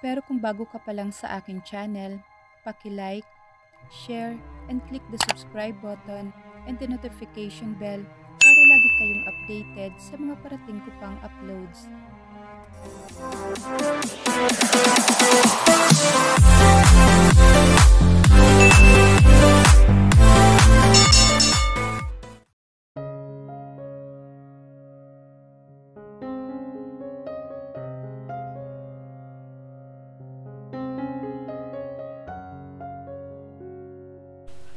Pero kung bago ka pa lang sa aking channel, paki-like, share, and click the subscribe button and the notification bell para lagi kayong updated sa mga parating ko pang uploads.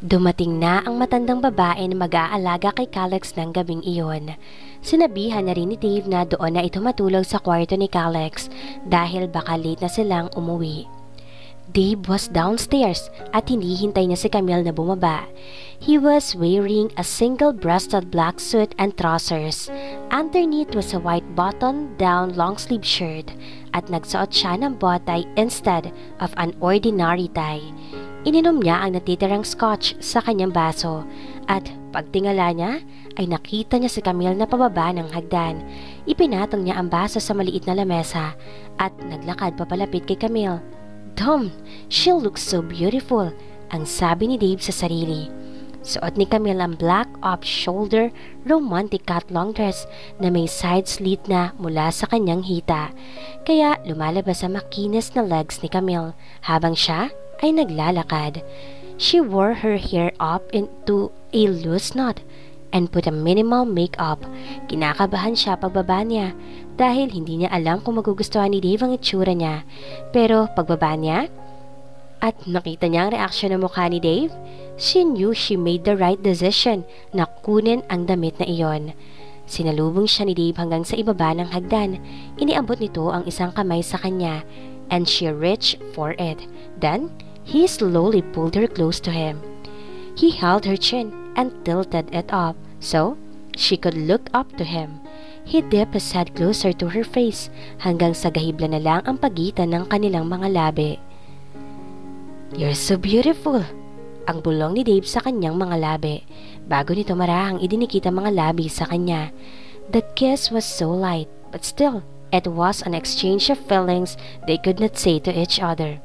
Dumating na ang matandang babae na mag-aalaga kay Calex ng gabing iyon. Sinabihan na rin ni Dave na doon na ito matulog sa kwarto ni Calex dahil baka late na silang umuwi. Dave was downstairs at hinihintay niya si Camille na bumaba. He was wearing a single-breasted black suit and trousers. Underneath was a white button-down long-sleeve shirt at nagsuot siya ng botay instead of an ordinary tie. Ininom niya ang natitirang scotch sa kanyang baso at pagtingala niya ay nakita niya si Camille na pababa ng hagdan. Ipinatong niya ang baso sa maliit na lamesa at naglakad papalapit kay Camille. "Dom, she looks so beautiful," ang sabi ni Dave sa sarili. Suot ni Camille ang black off-shoulder romantic cut long dress na may side slit na mula sa kanyang hita. Kaya lumalabas ang makinis na legs ni Camille habang siya ay naglalakad. She wore her hair up into a loose knot and put a minimal makeup. Kinakabahan siya pagbaba niya dahil hindi niya alam kung magugustuhan ni Dave ang itsura niya. Pero pagbaba niya at nakita niya ang reaksyon ng mukha ni Dave, she knew she made the right decision na kunin ang damit na iyon. Sinalubong siya ni Dave hanggang sa ibaba ng hagdan. Iniabot nito ang isang kamay sa kanya and she reached for it. Then, he slowly pulled her close to him. He held her chin and tilted it up so she could look up to him. He dipped his head closer to her face hanggang sa gahibla na lang ang pagitan ng kanilang mga labi. "You're so beautiful," ang bulong ni Dave sa kanyang mga labi. Bago nito marahang idinikit ang mga labi sa kanya. The kiss was so light, but still, it was an exchange of feelings they could not say to each other.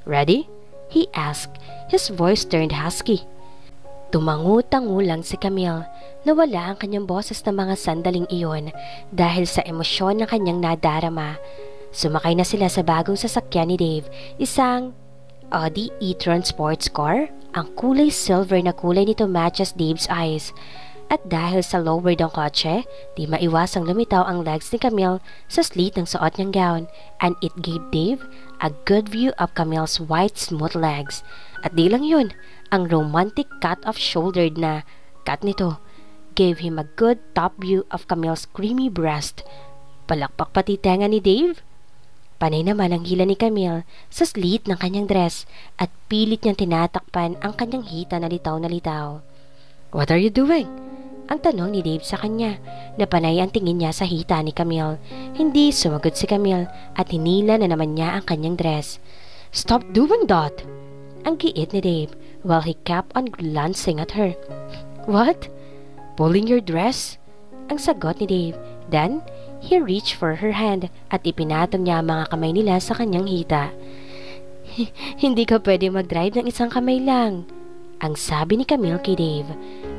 "Ready?" he asked. His voice turned husky. Tumangu-tangu lang si Camille. Nawala ang kanyang boses na mga sandaling iyon dahil sa emosyon ng kanyang nadarama. Sumakay na sila sa bagong sasakyan ni Dave, isang Audi e-tron sports car. Ang kulay silver na kulay nito matches Dave's eyes. At dahil sa lowered ang kotse, di maiwasang lumitaw ang legs ni Camille sa slit ng suot niyang gown, and it gave Dave a good view of Camille's white smooth legs. At di lang yun, ang romantic cut-off shouldered na cut nito gave him a good top view of Camille's creamy breast. Palakpak pati tenga ni Dave. Panay naman ang hila ni Camille sa slit ng kanyang dress at pilit niyang tinatakpan ang kanyang hita na litaw na litaw. "What are you doing?" ang tanong ni Dave sa kanya, na panay ang tingin niya sa hita ni Camille. Hindi sumagot si Camille at hinila na naman niya ang kanyang dress. "Stop doing that!" ang giit ni Dave while he kept on glancing at her. "What? Pulling your dress?" ang sagot ni Dave. Then, he reached for her hand at ipinatong niya ang mga kamay nila sa kanyang hita. "Hindi ka pwede mag-drive ng isang kamay lang," ang sabi ni Camille kay Dave,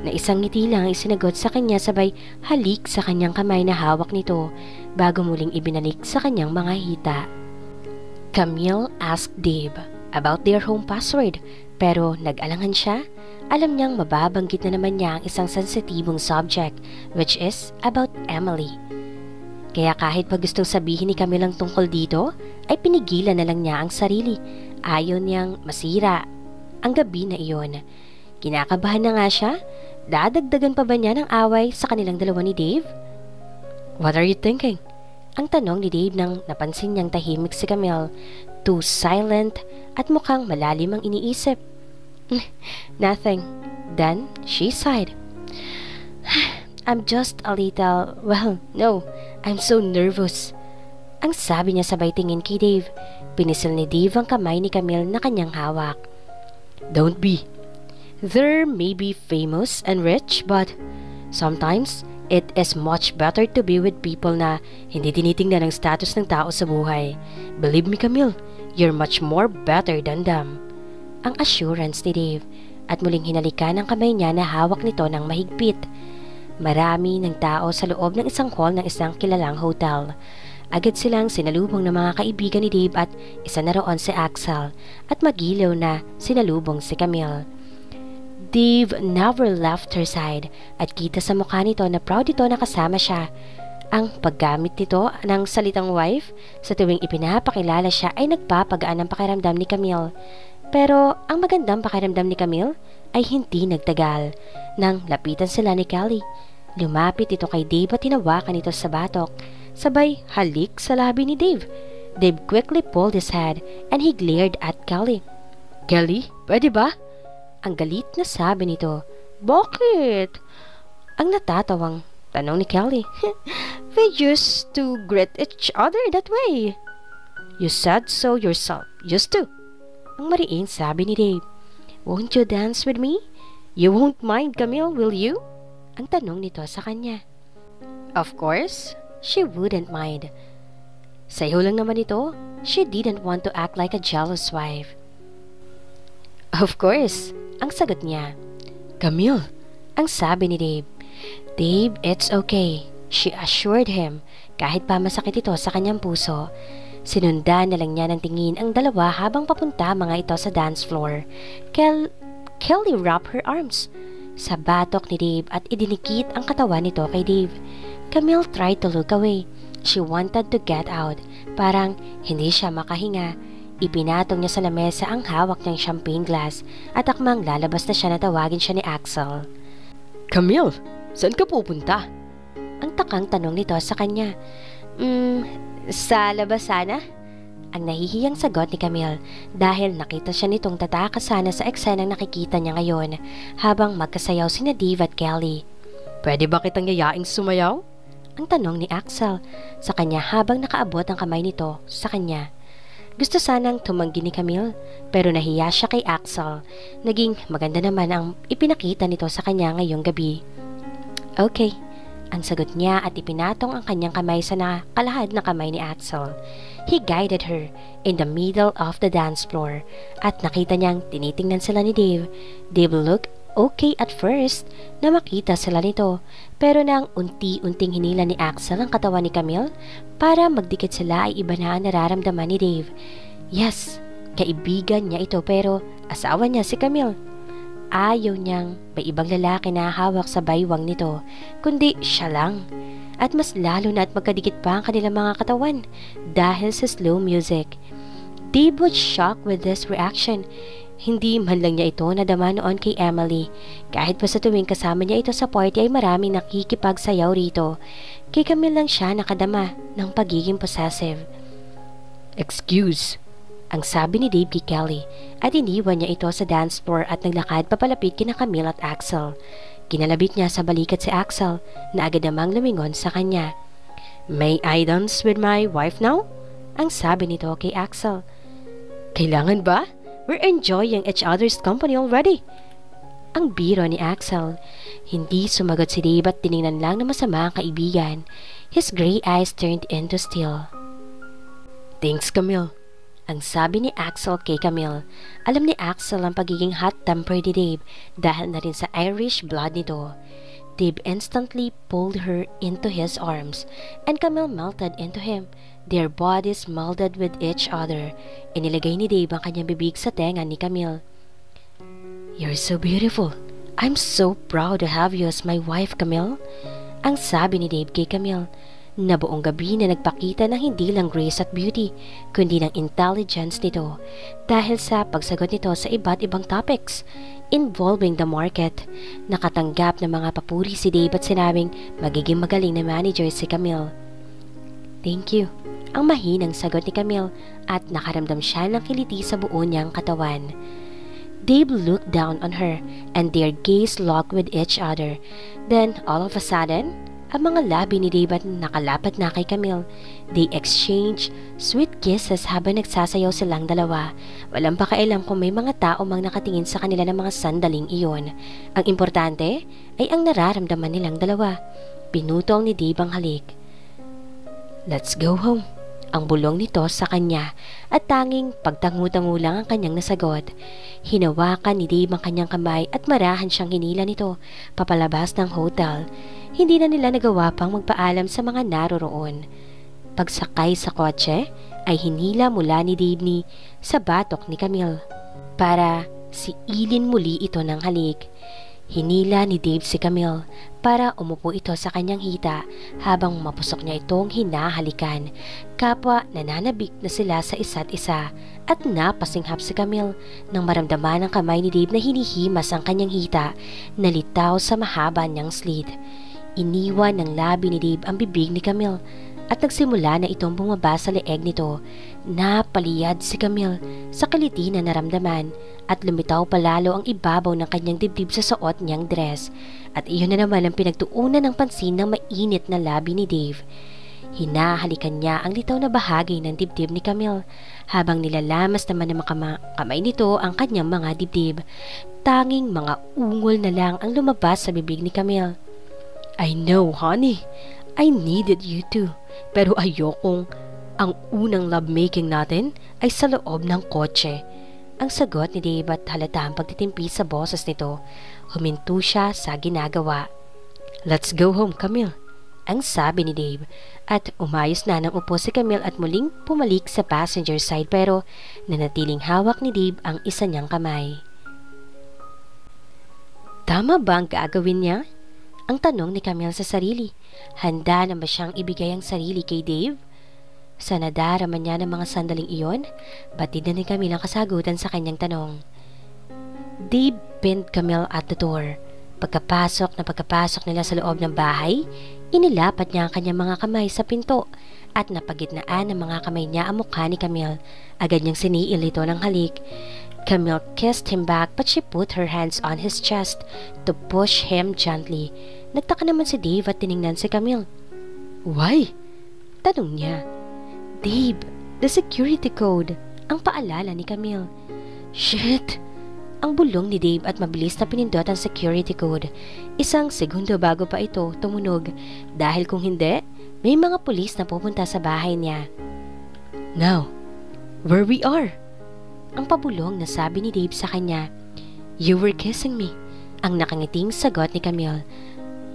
na isang ngiti lang isinagot sa kanya sabay halik sa kanyang kamay na hawak nito bago muling ibinalik sa kanyang mga hita. Camille asked Dave about their home password pero nag-alangan siya. Alam niyang mababanggit na naman niya ang isang sensitibong subject, which is about Emily. Kaya kahit pa gustong sabihin ni Camille ang tungkol dito, ay pinigilan na lang niya ang sarili. Ayaw niyang masira ang gabi na iyon. Kinakabahan na nga siya. Dadagdagan pa ba niya ng away sa kanilang dalawa ni Dave? "What are you thinking?" ang tanong ni Dave nang napansin niyang tahimik si Camille, too silent at mukhang malalim ang iniisip. "Nothing." Then she sighed. "I'm just a little, well, no, I'm so nervous," ang sabi niya sabay tingin kay Dave. Pinisil ni Dave ang kamay ni Camille na kanyang hawak. "Don't be. They're maybe famous and rich, but sometimes it is much better to be with people na hindi tinitingnan ang status ng tao sa buhay. Believe me, Camille, You're much more better than them. Ang assurance ni Dave at muling hinalikan ang kamay niya na hawak nito ng mahigpit. Marami ng tao sa loob ng isang hall ng isang kilalang hotel. Agad silang sinalubong ng mga kaibigan ni Dave at isa na roon si Axel at magilaw na sinalubong si Camille. Dave never left her side at kita sa mukha nito na proud ito na kasama siya. Ang paggamit nito ng salitang wife sa tuwing ipinapakilala siya ay nagpapagaan ng pakiramdam ni Camille. Pero ang magandang pakiramdam ni Camille ay hindi nagtagal. Nang lapitan sila ni Kelly, lumapit ito kay Dave at tinawakan ito sa batok. Sabay halik sa labi ni Dave. Dave quickly pulled his head and he glared at Kelly. Kelly, pwede ba? Ang galit na sabi nito. Bakit? Ang natatawang tanong ni Kelly. We used to greet each other that way. You said so yourself. Used to. Ang mariing sabi ni Dave. Won't you dance with me? You won't mind, Camille, will you? Ang tanong nito sa kanya. Of course, she wouldn't mind. Sayo lang naman ito, she didn't want to act like a jealous wife. Of course, ang sagot niya. Camille, ang sabi ni Dave. Dave, it's okay, she assured him, kahit pa masakit ito sa kanyang puso. Sinundan na lang niya ng tingin ang dalawa habang papunta mga ito sa dance floor. Kelly wrapped her arms sa batok ni Dave at idinikit ang katawan nito kay Dave. Camille tried to look away. She wanted to get out. Parang hindi siya makahinga. Ipinatong niya sa lamesa ang hawak niyang champagne glass at akmang lalabas na siya na tawagin siya ni Axel. Camille, saan ka pupunta? Ang takang tanong nito sa kanya. Sa labas sana? Ang nahihiyang sagot ni Camille dahil nakita siya nitong tatakas sana sa eksenang nakikita niya ngayon habang magkasayaw sina Dave at Kelly. Pwede ba kitang yayaing sumayaw? Ang tanong ni Axel sa kanya habang nakaabot ang kamay nito sa kanya. Gusto sanang tumanggi ni Camille pero nahiya siya kay Axel. Naging maganda naman ang ipinakita nito sa kanya ngayong gabi. Okay. Ang sagot niya at ipinatong ang kanyang kamay sa nakalahad na kamay ni Axel. He guided her in the middle of the dance floor at nakita niyang tinitingnan sila ni Dave. Dave looked okay at first na makita sila nito pero nang unti-unting hinila ni Axel ang katawan ni Camille para magdikit sila ay iba na ang nararamdaman ni Dave. Yes, kaibigan niya ito pero asawa niya si Camille. Ayaw niyang may ibang lalaki na hawak sa baywang nito, kundi siya lang. At mas lalo na at magkadikit pa ang kanilang mga katawan dahil sa slow music. Dave was shocked with this reaction. Hindi man lang niya ito nadama noon kay Emily. Kahit pa sa tuwing kasama niya ito sa party ay maraming nakikipagsayaw rito. Kay Camille lang siya nakadama ng pagiging possessive. Excuse, ang sabi ni Dave kay Kelly at iniwan niya ito sa dance floor at naglakad papalapit kina Camille at Axel. Kinalabit niya sa balikat si Axel na agad namang lumingon sa kanya. May I dance with my wife now? Ang sabi nito kay Axel. Kailangan ba? We're enjoying each other's company already. Ang biro ni Axel. Hindi sumagot si Dave at tiningnan lang na masama ang kaibigan. His gray eyes turned into steel. Thanks, Camille. Ang sabi ni Axel kay Camille. Alam ni Axel ang pagiging hot-tempered ni Dave dahil na rin sa Irish blood nito. Dave instantly pulled her into his arms and Camille melted into him. Their bodies melded with each other. Inilagay ni Dave ang kanyang bibig sa tenga ni Camille. You're so beautiful. I'm so proud to have you as my wife, Camille. Ang sabi ni Dave kay Camille. Na buong gabi na nagpakita ng hindi lang grace at beauty, kundi ng intelligence nito dahil sa pagsagot nito sa iba't ibang topics involving the market. Nakatanggap ng mga papuri si Dave at sinabing magiging magaling na manager si Camille. Thank you. Ang mahinang sagot ni Camille at nakaramdam siya ng kiliti sa buo niyang katawan. Dave looked down on her and their gaze locked with each other. Then all of a sudden, ang mga labi ni Dave at nakalapat na kay Camille. They exchanged sweet kisses habang nagsasayaw silang dalawa. Walang pakialam kung may mga tao mang nakatingin sa kanila ng mga sandaling iyon. Ang importante ay ang nararamdaman nilang dalawa. Pinutol ni Dave ang halik. Let's go home. ang bulong nito sa kanya at tanging pagtangu-tangu lang ang kanyang nasagot. Hinawakan ni Dave ang kanyang kamay at marahan siyang hinila nito papalabas ng hotel. Hindi na nila nagawa pang magpaalam sa mga naroroon. Pagsakay sa kotse ay hinila mula ni Dave sa batok ni Camille para siilin muli ito ng halik. Hinila ni Dave si Camille para umupo ito sa kanyang hita habang mapusok niya itong hinahalikan. Kapwa nananabik na sila sa isa't isa at napasinghap si Camille nang maramdaman ng kamay ni Dave na hinihimas ang kanyang hita na litaw sa mahaba niyang slit. Iniwan ng labi ni Dave ang bibig ni Camille at nagsimula na itong bumaba sa leeg nito. Napaliyad si Camille sa kiliti na naramdaman at lumitaw palalo ang ibabaw ng kanyang dibdib sa suot niyang dress. At iyon na naman ang pinagtuunan ng pansin ng mainit na labi ni Dave. Hinahalikan niya ang litaw na bahagi ng dibdib ni Camille habang nilalamas naman ng kamay nito ang kanyang mga dibdib. Tanging mga ungol na lang ang lumabas sa bibig ni Camille. I know, honey. I needed you too. Pero ayokong ang unang lovemaking natin ay sa loob ng kotse. Ang sagot ni Dave at halata ang pagtitimpi sa boses nito. Huminto siya sa ginagawa. Let's go home, Camille. Ang sabi ni Dave at umayos na ng upo si Camille at muling pumalik sa passenger side pero nanatiling hawak ni Dave ang isa niyang kamay. Tama ba ang gagawin niya? Ang tanong ni Camille sa sarili. Handa na ba siyang ibigay ang sarili kay Dave? Sa nadarama niya ng mga sandaling iyon, batid na ni Camille ang kasagutan sa kanyang tanong. Dave pinned Camille at the door. Pagkapasok nila sa loob ng bahay, inilapat niya ang kanyang mga kamay sa pinto at napagitnaan ng mga kamay niya ang mukha ni Camille. Agad niyang siniil ito ng halik. Camille kissed him back but she put her hands on his chest to push him gently. Nagtaka naman si Dave at tiningnan si Camille. Why? Tanong niya. Dave, the security code. Ang paalala ni Camille. Shit! Ang bulong ni Dave at mabilis na pinindot ang security code. Isang segundo bago pa ito tumunog dahil kung hindi, may mga pulis na pupunta sa bahay niya. Now, where we are? Ang pabulong na sabi ni Dave sa kanya. You were kissing me. Ang nakangiting sagot ni Camille.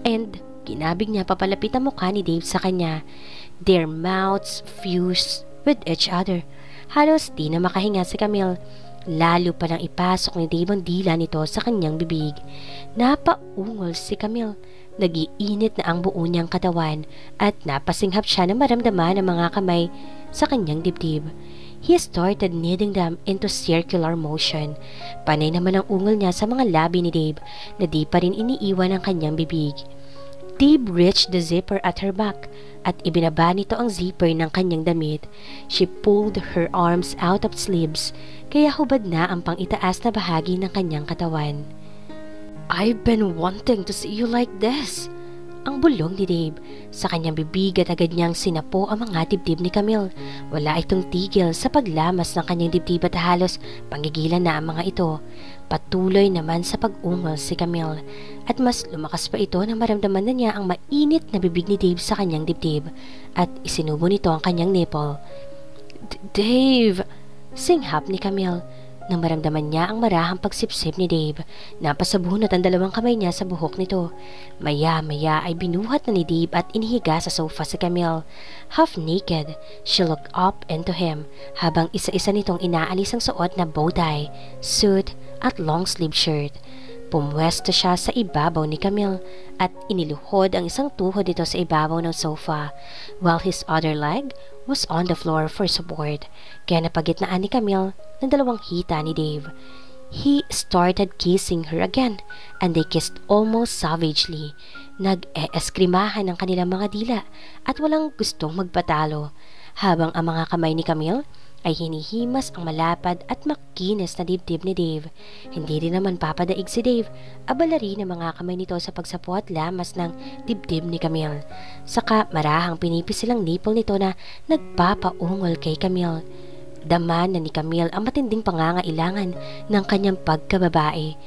And kinabig niya papalapit ang mukha ni Dave sa kanya. Their mouths fused with each other. Halos di na makahinga si Camille. Lalo pa nang ipasok ni Dave ang dila nito sa kanyang bibig. Napaungol si Camille. Nag-iinit na ang buo niyang katawan at napasinghap siya na maramdaman ng mga kamay sa kanyang dibdib. He started kneading them into circular motion. Panay naman ang ungol niya sa mga labi ni Dave na di pa rin iniiwan ang kanyang bibig. Dave reached the zipper at her back at ibinaba nito ang zipper ng kanyang damit. She pulled her arms out of sleeves kaya hubad na ang pang-itaas na bahagi ng kanyang katawan. I've been wanting to see you like this. Ang bulong ni Dave sa kanyang bibig at agad niyang sinapo ang mga dibdib ni Camille. Wala itong tigil sa paglamas ng kanyang dibdib at halos panggigilan na ang mga ito. Patuloy naman sa pag-ungol si Camille at mas lumakas pa ito na maramdaman na niya ang mainit na bibig ni Dave sa kanyang dibdib at isinubo nito ang kanyang nipple. Dave! Singhap ni Camille. Nang maramdaman niya ang marahang pagsipsip ni Dave, napasabunot ang dalawang kamay niya sa buhok nito. Maya-maya ay binuhat na ni Dave at inihiga sa sofa si Camille. Half naked, she looked up into him habang isa-isa nitong inaalis ang suot na bowtie, suit at long-sleeve shirt. Pumwesto siya sa ibabaw ni Camille at iniluhod ang isang tuhod nito sa ibabaw ng sofa while his other leg was on the floor for support. Kaya napagitnaan ni Camille ng dalawang hita ni Dave. He started kissing her again and they kissed almost savagely. Nag-eeskrimahan ang kanilang mga dila at walang gustong magpatalo habang ang mga kamay ni Camille ay hinihimas ang malapad at makinis na dibdib ni Dave. Hindi rin naman papadaig si Dave. Abala rin ang mga kamay nito sa pagsapo at lamas ng dibdib ni Camille. Saka marahang pinipis silang nipple nito na nagpapaungol kay Camille. Daman na ni Camille ang matinding pangangailangan ng kanyang pagkababae.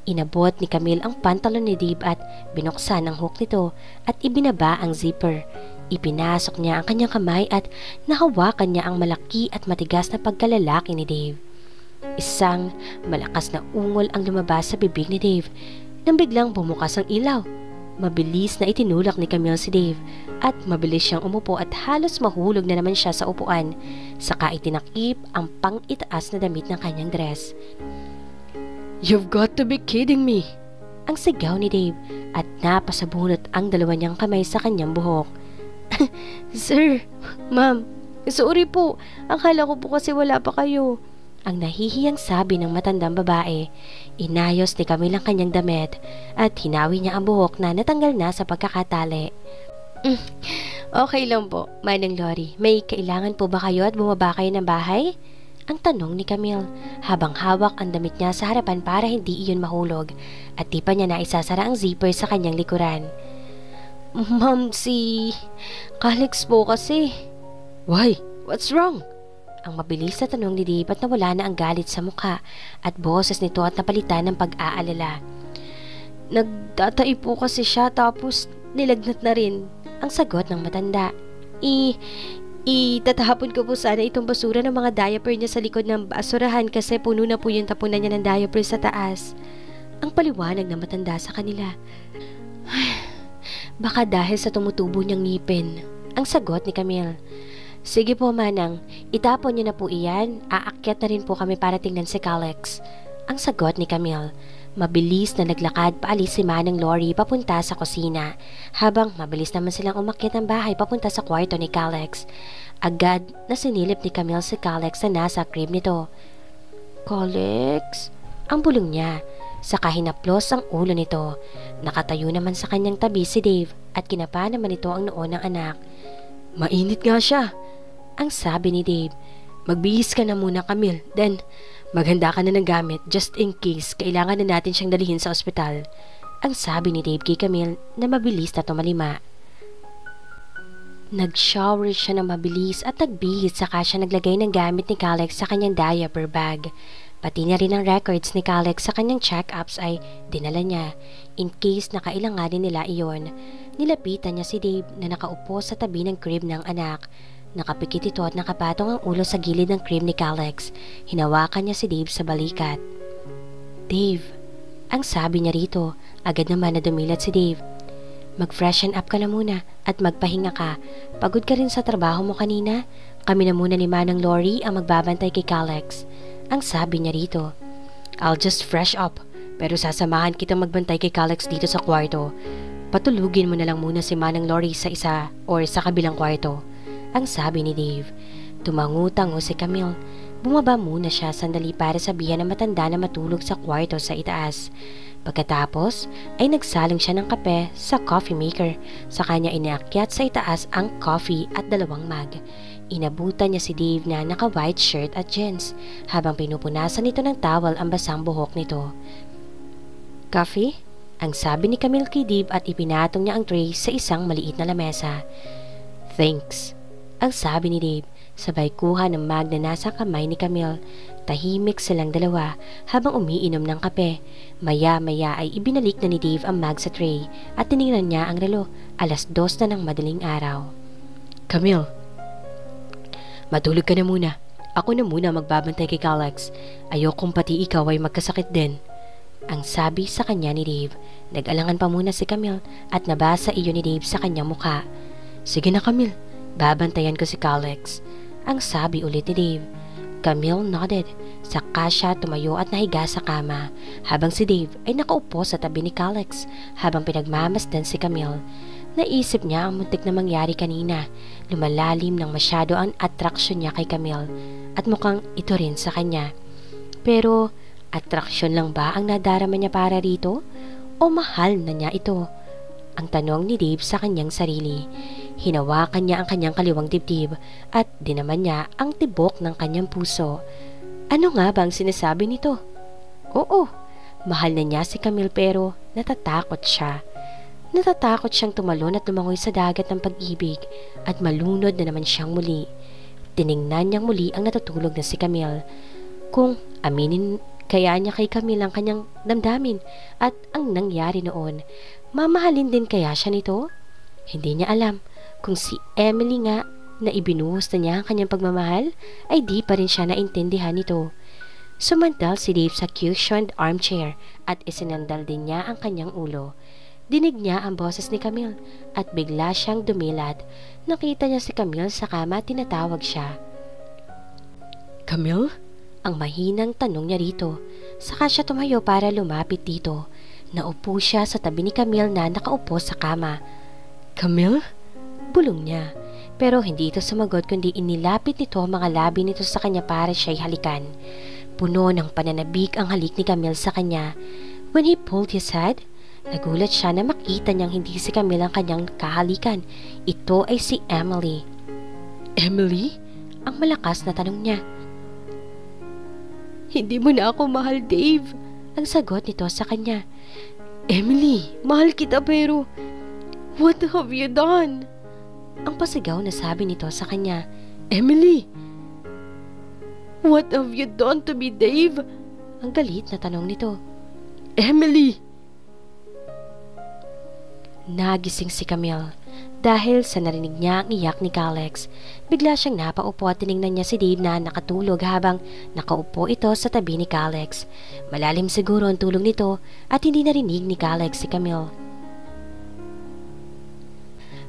Inabot ni Camille ang pantalon ni Dave at binuksan ang hook nito at ibinaba ang zipper. Ipinasok niya ang kanyang kamay at nahawakan niya ang malaki at matigas na pagkalalaki ni Dave. Isang malakas na ungol ang lumabas sa bibig ni Dave nang biglang bumukas ang ilaw. Mabilis na itinulak ni Camille si Dave at mabilis siyang umupo at halos mahulog na naman siya sa upuan. Saka itinakip ang pang-itaas na damit ng kanyang dress. "You've got to be kidding me!" Ang sigaw ni Dave at napasabunot ang dalawa niyang kamay sa kanyang buhok. "Sir, ma'am, sorry po. Akala ko po kasi wala pa kayo." Ang nahihiyang sabi ng matandang babae. Inayos ni Camille ang kanyang damit at hinawi niya ang buhok na natanggal na sa pagkakatali. Okay lang po, Manang Lori. May kailangan po ba kayo at bumaba kayo ng bahay?" Ang tanong ni Camille habang hawak ang damit niya sa harapan para hindi iyon mahulog at di pa niya naisasara ang zipper sa kanyang likuran. "Ma'am, si Calix po kasi." "Why? What's wrong?" Ang mabilis na tanong ni Dave at nawala na ang galit sa mukha at boses nito at napalitan ng pag-aalala. "Nagtatai po kasi siya tapos nilagnat na rin." Ang sagot ng matanda. Itatahapon ko po sana itong basura ng mga diaper niya sa likod ng basurahan kasi puno na po yung tapunan niya ng diaper sa taas. Ang paliwanag ng matanda sa kanila. "Baka dahil sa tumutubo niyang ngipin." Ang sagot ni Camille. "Sige po, Manang, itapon niyo na po iyan. Aakyat na rin po kami para tingnan si Calix." Ang sagot ni Camille. Mabilis na naglakad paalis si Manang Lori papunta sa kusina, habang mabilis naman silang umakyat ng bahay papunta sa kwarto ni Calix. Agad na sinilip ni Camille si Calix na nasa crib nito. "Calix?" Ang bulong niya. Saka hinaplos ang ulo nito. Nakatayo naman sa kanyang tabi si Dave at kinapa naman ito ang noo ng anak. "Mainit nga siya," ang sabi ni Dave. "Magbihis ka na muna, Camille. Then, maghanda ka na ng gamit just in case kailangan na natin siyang dalhin sa ospital." Ang sabi ni Dave kay Camille na mabilis na tumalima. Nag-shower siya na mabilis at nagbihis saka siya naglagay ng gamit ni Calix sa kanyang diaper bag. Pati na rin ang records ni Calix sa kanyang check-ups ay dinala niya in case na kailanganin nila iyon. Nilapitan niya si Dave na nakaupo sa tabi ng crib ng anak. Nakapikit ito at nakapatong ang ulo sa gilid ng crib ni Calix. Hinawakan niya si Dave sa balikat. "Dave," ang sabi niya rito. Agad naman na dumilat si Dave. "Mag-freshen up ka na muna at magpahinga ka. Pagod ka rin sa trabaho mo kanina. Kami na muna ni Manang Lori ang magbabantay kay Calix." Ang sabi niya rito. "I'll just fresh up, pero sasamahan kitang magbantay kay Calix dito sa kwarto. Patulugin mo na lang muna si Manang Lori sa isa or sa kabilang kwarto." Ang sabi ni Dave. Tumangutango si Camille. Bumaba muna siya sandali para sabihan ng matanda na matulog sa kwarto sa itaas. Pagkatapos ay nagsalong siya ng kape sa coffee maker. Sa kanya inaakyat sa itaas ang coffee at 2 mug. Inabutan niya si Dave na naka-white shirt at jeans habang pinupunasan nito ng towel ang basang buhok nito. "Coffee?" ang sabi ni Camille kay Dave at ipinatong niya ang tray sa isang maliit na lamesa. "Thanks," ang sabi ni Dave, sabay kuha ng mug na nasa kamay ni Camille. Tahimik silang dalawa habang umiinom ng kape. Maya-maya ay ibinalik na ni Dave ang mug sa tray at tinignan niya ang relo. 2:00 na ng madaling araw. "Camille, matulog ka na muna. Ako na muna magbabantay kay Calix. Ayokong pati ikaw ay magkasakit din." Ang sabi sa kanya ni Dave. Nag-alangan pa muna si Camille at nabasa iyon ni Dave sa kanyang mukha. "Sige na, Camille. Babantayan ko si Calix." Ang sabi ulit ni Dave. Camille nodded. Saka siya tumayo at nahiga sa kama habang si Dave ay nakaupo sa tabi ni Calix habang pinagmamasdan si Camille. Naisip niya ang muntik na mangyari kanina. Lumalalim ng masyado ang attraction niya kay Camille at mukhang ito rin sa kanya. Pero attraction lang ba ang nadarama niya para rito? O mahal na niya ito? Ang tanong ni Dave sa kanyang sarili. Hinawakan niya ang kanyang kaliwang dibdib at dinaman niya ang tibok ng kanyang puso. Ano nga ba ang sinasabi nito? Oo, mahal na niya si Camille pero natatakot siya. Natatakot siyang tumalon at lumangoy sa dagat ng pag-ibig at malunod na naman siyang muli. Tiningnan niyang muli ang natutulog na si Camille. Kung aminin kaya niya kay Camille ang kanyang damdamin at ang nangyari noon, mamahalin din kaya siya nito? Hindi niya alam. Kung si Emily nga na ibinuhos na niya ang kanyang pagmamahal, ay di pa rin siya naintindihan nito. Sumantal si Dave sa cushioned armchair at isinandal din niya ang kanyang ulo. Dinig niya ang boses ni Camille at bigla siyang dumilat. Nakita niya si Camille sa kama at tinatawag siya. Camille? Ang mahinang tanong niya rito. Saka siya tumayo para lumapit dito. Naupo siya sa tabi ni Camille na nakaupo sa kama. Camille? Bulong niya. Pero hindi ito sumagot kundi inilapit nito ang mga labi nito sa kanya para siya'y halikan. Puno ng pananabik ang halik ni Camille sa kanya. When he pulled his head, nagulat siya na makita niyang hindi si Camille ang kanyang kahalikan. Ito ay si Emily. Emily? Ang malakas na tanong niya. Hindi mo na ako mahal, Dave. Ang sagot nito sa kanya. Emily, mahal kita pero... What have you done? Ang pasigaw na sabi nito sa kanya. Emily! What have you done to me, Dave? Ang galit na tanong nito. Emily! Nagising si Camille. Dahil sa narinig niya ang iyak ni Calex, bigla siyang napaupo at tiningnan niya si Dave na nakatulog habang nakaupo ito sa tabi ni Calex. Malalim siguro ang tulog nito at hindi narinig ni Calex si Camille.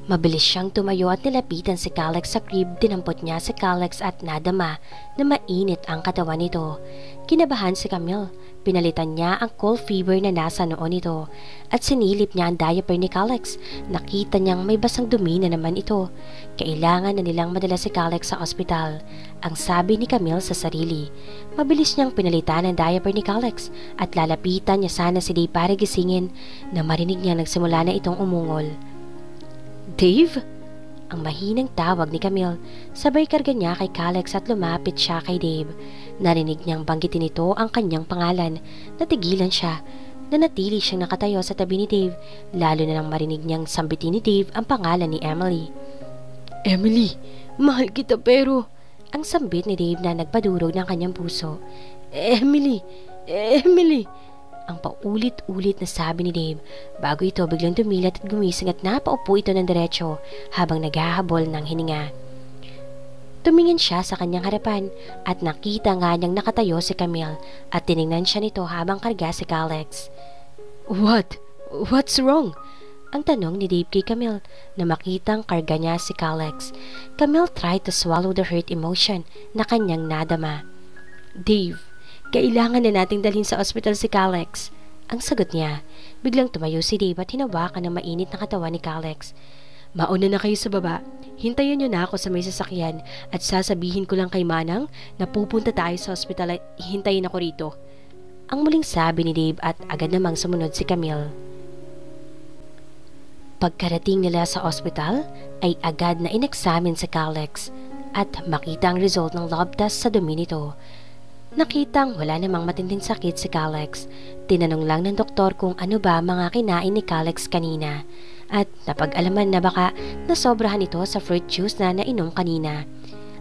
Mabilis siyang tumayo at nilapitan si Calex sa crib. Dinampot niya si Calex at nadama na mainit ang katawan nito. Kinabahan si Camille. Pinalitan niya ang cold fever na nasa noon nito at sinilip niya ang diaper ni Calex. Nakita niyang may basang dumi na naman ito. Kailangan na nilang madala si Calex sa ospital. Ang sabi ni Camille sa sarili. Mabilis niyang pinalitan ang diaper ni Calex at lalapitan niya sana si Dave para gisingin na marinig niya nagsimula na itong umungol. Dave? Ang mahinang tawag ni Camille. Sabay karga niya kay Calex at lumapit siya kay Dave. Narinig niyang banggitin nito ang kanyang pangalan. Natigilan siya. Nanatili siyang nakatayo sa tabi ni Dave, lalo na nang marinig niyang sambitin ni Dave ang pangalan ni Emily. Emily, mahal kita pero... Ang sambit ni Dave na nagpadurog ng kanyang puso. Emily! Emily! Ang paulit-ulit na sabi ni Dave bago ito biglang dumilat at gumising at napaupo ito ng diretso habang naghahabol ng hininga. Tumingin siya sa kanyang harapan at nakita nga niyang nakatayo si Camille at tiningnan siya nito habang karga si Calex. What? What's wrong? Ang tanong ni Dave kay Camille na makitang karga niya si Calex. Camille tried to swallow the hurt emotion na kanyang nadama. Dave, kailangan na nating dalhin sa ospital si Calex. Ang sagot niya. Biglang tumayo si Dave at hinawakan ng mainit na katawan ni Calex. Mauna na kayo sa baba. Hintayin niyo na ako sa may sasakyan at sasabihin ko lang kay Manang na pupunta tayo sa ospital at hintayin ako rito. Ang muling sabi ni Dave at agad namang sumunod si Camille. Pagkarating nila sa ospital ay agad na inexamine si Calex at makita ang result ng lab test sa dumi nito. Nakitang wala namang matinding sakit si Calex. Tinanong lang ng doktor kung ano ba mga kinain ni Calex kanina at napag-alaman na baka nasobrahan ito sa fruit juice na nainom kanina.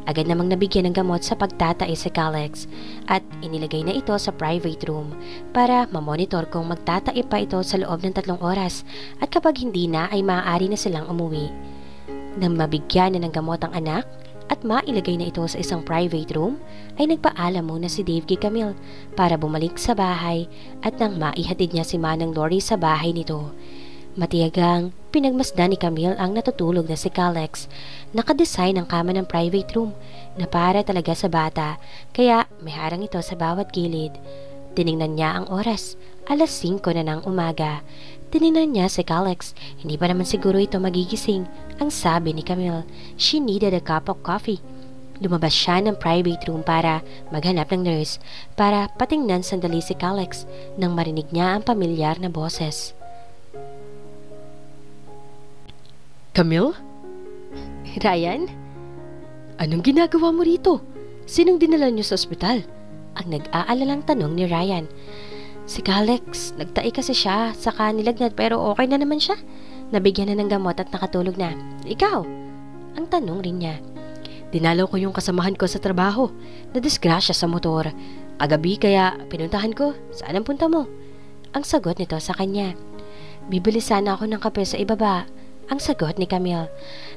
Agad namang nabigyan ng gamot sa pagtatai si Calex at inilagay na ito sa private room para mamonitor kung magtatai pa ito sa loob ng 3 oras at kapag hindi na ay maaari na silang umuwi. Nang mabigyan na ng gamot ang anak at mailagay na ito sa isang private room, ay nagpaalam muna si Dave kay Camille para bumalik sa bahay at nang maihatid niya si Manang Lori sa bahay nito. Matiyagang pinagmasdan ni Camille ang natutulog na si Calex. Nakadesign ang kama ng private room na para talaga sa bata, kaya may harang ito sa bawat gilid. Tiningnan niya ang oras, 5:00 na ng umaga. Tiningnan niya si Calex, hindi pa naman siguro ito magigising. Ang sabi ni Camille, she needed a cup of coffee. Lumabas siya ng private room para maghanap ng nurse para patingnan sandali si Calex nang marinig niya ang pamilyar na boses. Camille? Ryan? Anong ginagawa mo rito? Sinong dinala niyo sa ospital? Ang nag-aalalang tanong ni Ryan. Si Calex, nagtai kasi siya, saka nilagnat pero okay na naman siya. Nabigyan na ng gamot at nakatulog na. Ikaw? Ang tanong rin niya. Dinalaw ko yung kasamahan ko sa trabaho. Nadisgrasya sa motor. Kagabi kaya pinuntahan ko. Saan ang punta mo? Ang sagot nito sa kanya. Bibili sana ako ng kape sa ibaba. Ang sagot ni Camille.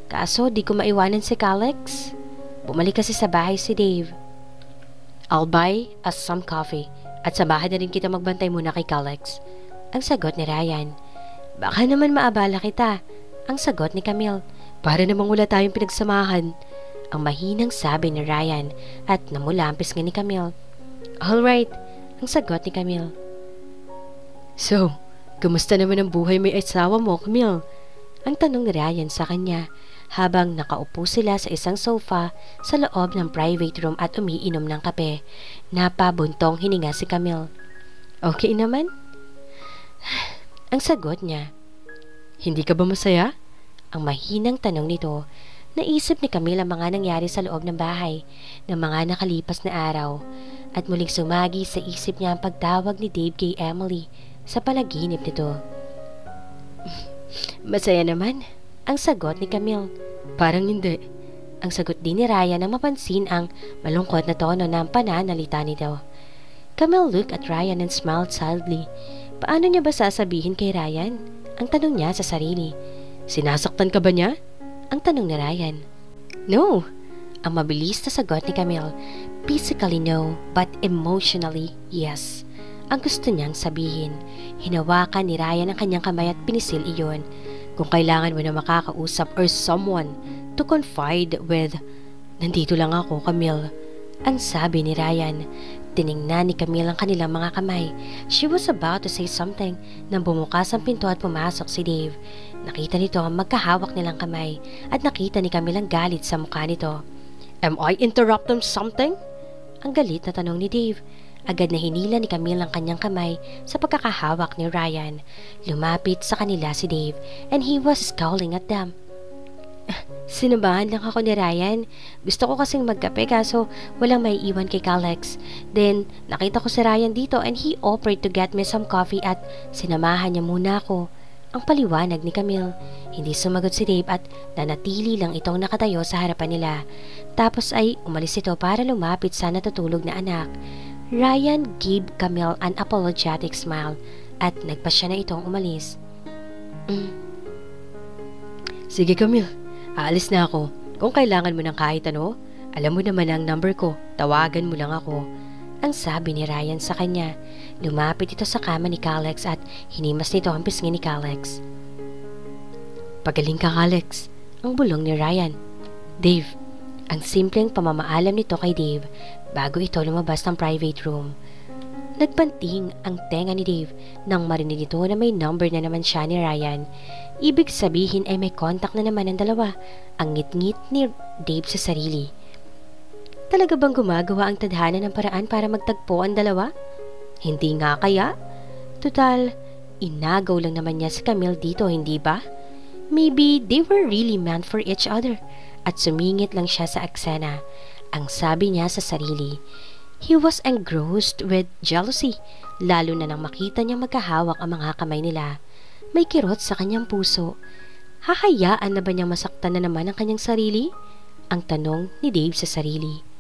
Kaso di ko maiwanan si Calix. Bumalik kasi sa bahay si Dave. I'll buy us some coffee at sa bahay na rin kita magbantay muna kay Calix. Ang sagot ni Ryan. Baka naman maabala kita. Ang sagot ni Camille. Para namang wala tayong pinagsamahan. Ang mahinang sabi ni Ryan at namulampis nga ni Camille. Alright, ang sagot ni Camille. So, kumusta naman ang buhay may asawa mo, Camille? Ang tanong ni Ryan sa kanya habang nakaupo sila sa isang sofa sa loob ng private room at umiinom ng kape. Napabuntong hininga si Camille. Okay naman? Ang sagot niya. Hindi ka ba masaya? Ang mahinang tanong nito. Naisip ni Camille ang mga nangyari sa loob ng bahay ng mga nakalipas na araw at muling sumagi sa isip niya ang pagtawag ni Dave kay Emily sa panaginip nito. Masaya naman, ang sagot ni Camille. Parang hindi. Ang sagot din ni Ryan nang mapansin ang malungkot na tono ng pananalita nito. Camille looked at Ryan and smiled sadly. Paano niya ba sasabihin kay Ryan? Ang tanong niya sa sarili. Sinasaktan ka ba niya? Ang tanong ni Ryan. No, ang mabilis na sagot ni Camille. Physically no, but emotionally yes. Ang gusto niyang sabihin. Hinawakan ni Ryan ang kanyang kamay at pinisil iyon. Kung kailangan mo na makakausap or someone to confide with, nandito lang ako, Camille. Ang sabi ni Ryan. Tiningnan ni Camille ang kanilang mga kamay. She was about to say something nang bumukas ang pinto at pumasok si Dave. Nakita nito ang magkahawak nilang kamay at nakita ni Camille ang galit sa mukha nito. Am I interrupting something? Ang galit na tanong ni Dave. Agad na hinila ni Camille ang kanyang kamay sa pagkakahawak ni Ryan. Lumapit sa kanila si Dave and he was scowling at them. Sinabahan lang ako ni Ryan. Gusto ko kasing magkape kaso walang may iwan kay Calix. Then, nakita ko si Ryan dito and he offered to get me some coffee at sinamahan niya muna ako. Ang paliwanag ni Camille. Hindi sumagot si Dave at nanatili lang itong nakatayo sa harapan nila. Tapos ay umalis ito para lumapit sa natutulog na anak. Ryan gave Camille an apologetic smile at nagpasya na itong umalis. Sige Camille, aalis na ako. Kung kailangan mo ng kahit ano, alam mo naman ang number ko. Tawagan mo lang ako. Ang sabi ni Ryan sa kanya. Lumapit ito sa kama ni Calix at hinimas nito ang pisngi ni Calix. Pagaling ka, Calix. Ang bulong ni Ryan. Dave. Ang simpleng pamamaalam nito kay Dave bago ito lumabas ng private room. Nagpanting ang tenga ni Dave nang marinig ito na may number na naman siya ni Ryan. Ibig sabihin ay may contact na naman ang dalawa. Ang ngit-ngit ni Dave sa sarili. Talaga bang gumagawa ang tadhana ng paraan para magtagpo ang dalawa? Hindi nga kaya? Total, inagaw lang naman niya si Camille dito, hindi ba? Maybe they were really meant for each other. At sumingit lang siya sa eksena. Ang sabi niya sa sarili. He was engrossed with jealousy, lalo na nang makita niya magkahawak ang mga kamay nila. May kirot sa kanyang puso. Hahayaan na ba niyang masaktan na naman ang kanyang sarili? Ang tanong ni Dave sa sarili.